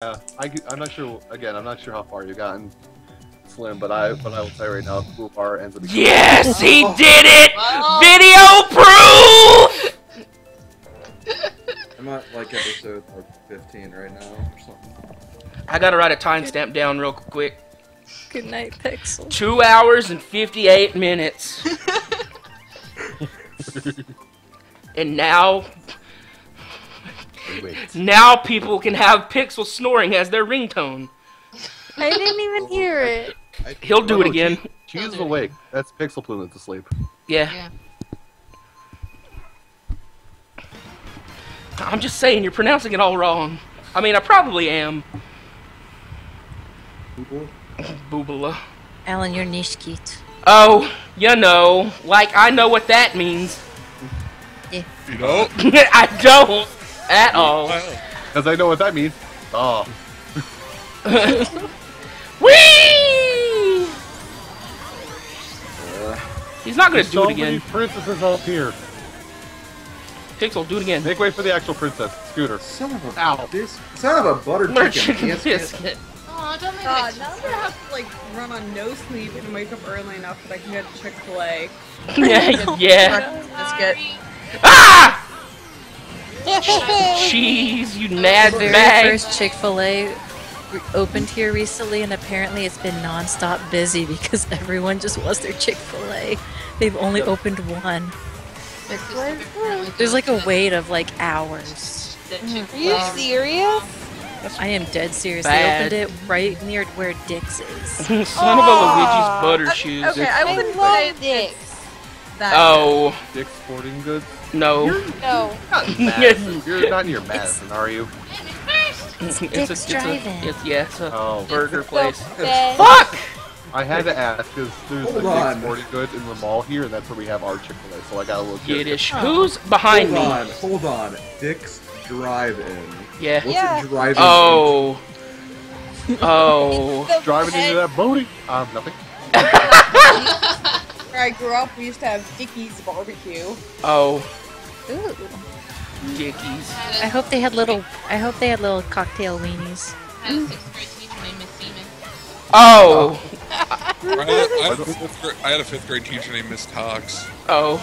I'm not sure. Again, I'm not sure how far you've gotten, Slim, but I will tell you right now, Blue Bar ends up. Yes, he did it! Video proof! I'm at like episode 15 right now or something. I gotta write a timestamp down real quick. Good night, Pixl. 2 hours and 58 minutes. And now people can have Pixl snoring as their ringtone. I didn't even hear it. He'll do it again. She's awake. That's Pixl Plume that's asleep. Yeah. I'm just saying, you're pronouncing it all wrong. I mean, I probably am. Boobala. Alan, you're Nishkit. Oh, you know. Like, I know what that means. Yeah. You don't? I don't at all. Because I know what that means. Oh. Whee! He's not gonna do it again. Princesses up here. Pixl, do it again. Make way for the actual princess, Scooter. Son of a Butter butter chicken chicken biscuit. Oh, don't make God, that. now I'm gonna have to like run on no sleep and wake up early enough that I can get Chick-fil-A. Yeah. That's good. Ah! Jeez, you nad The very bag. first Chick-fil-A opened here recently, and apparently it's been non-stop busy because everyone just wants their Chick-fil-A. They've only opened one. There's like a wait of like hours. Are you serious? I am dead serious. Bad. They opened it right near where Dick's is. Son of a Luigi's butter shoes. Okay, I wouldn't say Dick's. Oh. Dick's Sporting Goods? No. No. You're not near Madison, are you? It's Dick's Drive-In. It's a burger place. Bed. Fuck! I had to ask because there's Hold a on. Dick's Sporting Goods in the mall here, and that's where we have our Chick-fil-A, so I got a little curious. Yiddish. Who's behind me? Hold on. Dick's Drive-In. Yeah. What's a drive-in? Oh. Oh. Driving into that boating. Nothing. Where I grew up, we used to have Dickie's barbecue. Oh. Ooh. Dickies. I hope they had little cocktail weenies. I had a 6th grade teacher named Miss Seaman. Oh. I had a 5th grade teacher named Miss Cox. Oh.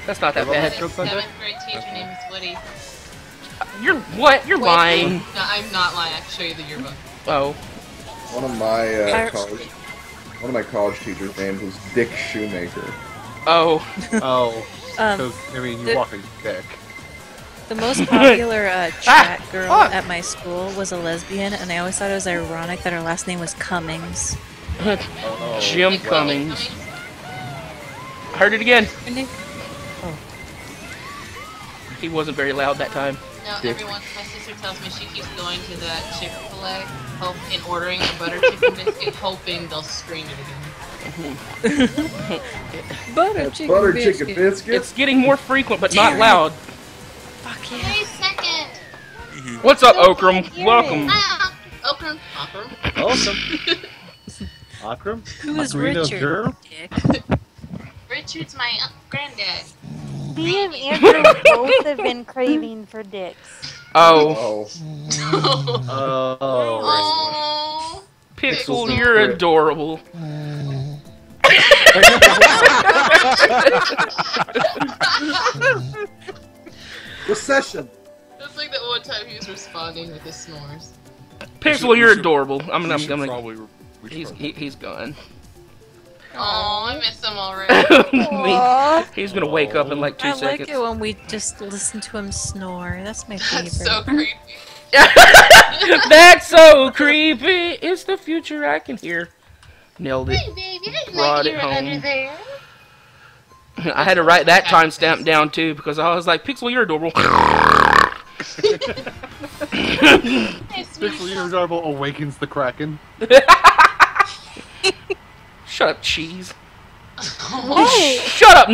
That's not that I bad. had a 7th grade teacher named Miss Woody. You're what? You're lying. No, I'm not lying. I can show you the yearbook. Oh. One of my college teachers' names was Dick Shoemaker. Oh. Oh. Because, I mean, you walk a dick. The most popular chat girl at my school was a lesbian, and I always thought it was ironic that her last name was Cummings. Jim Cummings. Heard it again. Oh. He wasn't very loud that time. No, everyone, my sister tells me she keeps going to that Chick-fil-A and ordering a butter chicken biscuit, hoping they'll scream it again. Butter chicken biscuit. It's getting more frequent, but not loud. Fuck yeah. Wait a second. What's up, Okram? Welcome. Ah, Okram. Awesome. Akram? Who is Marino Richard? girl? Dick? Richard's my granddad. Me and Andrew both have been craving for dicks. Oh. Oh. Pixl, you're adorable. Recession. That's like that one time he was responding with his snores. Pixl, you're adorable. He's gone. Oh, I miss him already. He's gonna wake up in like 2 I seconds. like it when we just listen to him snore. That's my favorite. That's so creepy. That's so creepy. It's the future I can hear. Nailed it. Hey, baby, I didn't Brought know you it were home. under there. I had to write that timestamp down too because I was like, Pixl, you're adorable. Pixl, you're adorable awakens the Kraken. Shut up, cheese. Hey! Shut up,